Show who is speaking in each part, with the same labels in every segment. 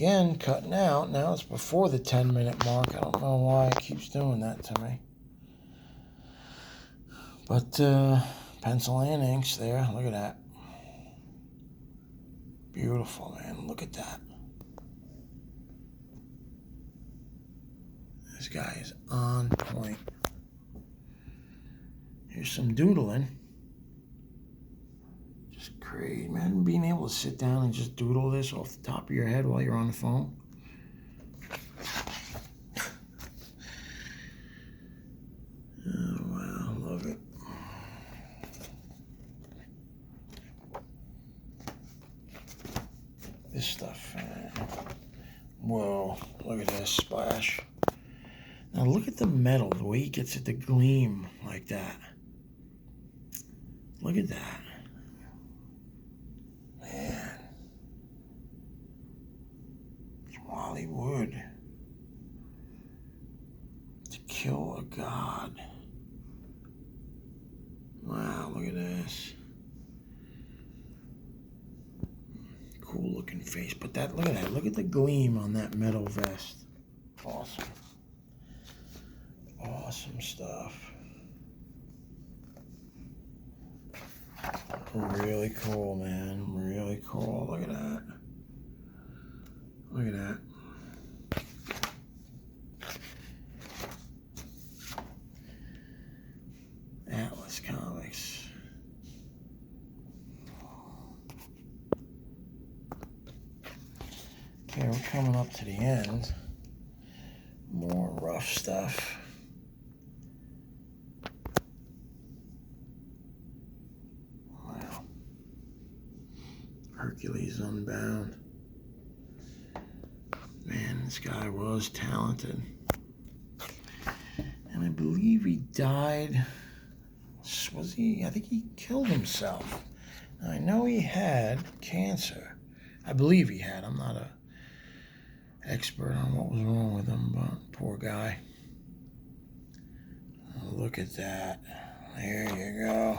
Speaker 1: again, cutting out. Now it's before the 10-minute mark. I don't know why it keeps doing that to me. But pencil and inks there. Look at that. Beautiful, man. Look at that. This guy is on point. Here's some doodling. Just great, man. Being able to sit down and just doodle this off the top of your head while you're on the phone. Oh, wow. Love it. This stuff, man. Whoa. Look at this splash. Now look at the metal, the way he gets it to gleam like that. Look at that. Man. It's Wally Wood. To kill a god. Wow, look at this. Cool looking face. But that, look at that. Look at the gleam on that metal vest. Awesome. Awesome stuff. Really cool, man. Really cool. Look at that. Look at that. Atlas Comics. Okay, we're coming up to the end. More rough stuff. Wow. Hercules Unbound. Man, this guy was talented. And I believe he died. Was he? I think he killed himself. Now, I know he had cancer. I believe he had. I'm not a expert on what was wrong with him, but poor guy. Oh, look at that. There you go.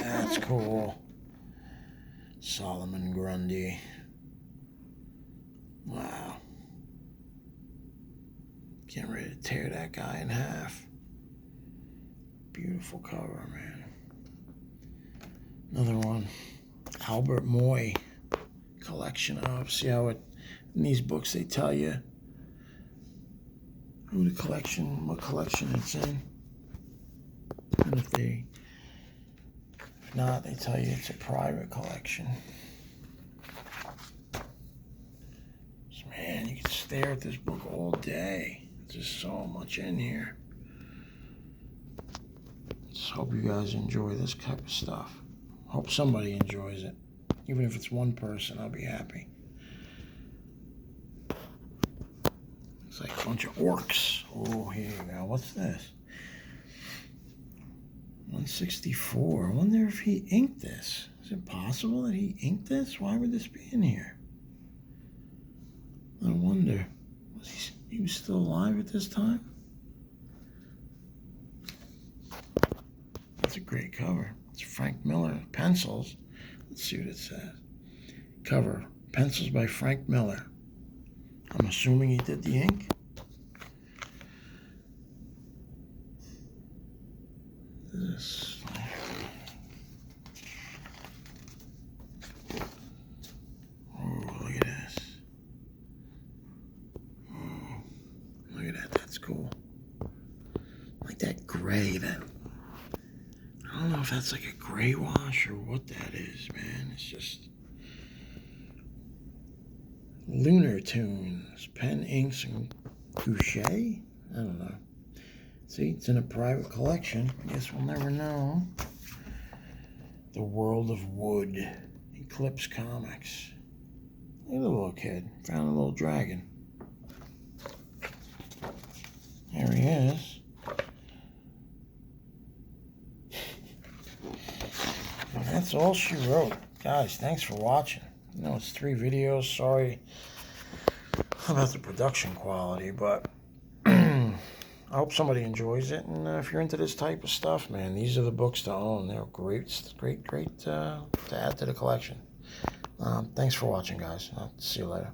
Speaker 1: That's cool. Solomon Grundy. Wow. Getting ready to tear that guy in half. Beautiful cover, man. Another one. Albert Moy collection of. See how it, in these books they tell you who the collection, what collection it's in. And if not, they tell you it's a private collection. So, man, you can stare at this book all day. There's just so much in here. Just hope you guys enjoy this type of stuff. Hope somebody enjoys it. Even if it's one person, I'll be happy. It's like a bunch of orcs. Oh, here you go. What's this? 164. I wonder if he inked this. Is it possible that he inked this? Why would this be in here? I wonder. Was he was still alive at this time? That's a great cover. It's Frank Miller. Pencils. Let's see what it says. Cover. Pencils by Frank Miller. I'm assuming he did the ink. This. Oh, look at this. Oh, look at that. That's cool. Like that gray. That. I don't know if that's like a gray wash or what that is, man. It's just. Lunar Tunes, pen, inks, and couche? I don't know. See, it's in a private collection. I guess we'll never know. The World of Wood, Eclipse Comics. Look at the little kid. Found a little dragon. There he is. And that's all she wrote. Guys, thanks for watching. You know, it's 3 videos. Sorry about the production quality, but I hope somebody enjoys it. And if you're into this type of stuff, man, these are the books to own. They're great to add to the collection. Thanks for watching, guys. I'll see you later.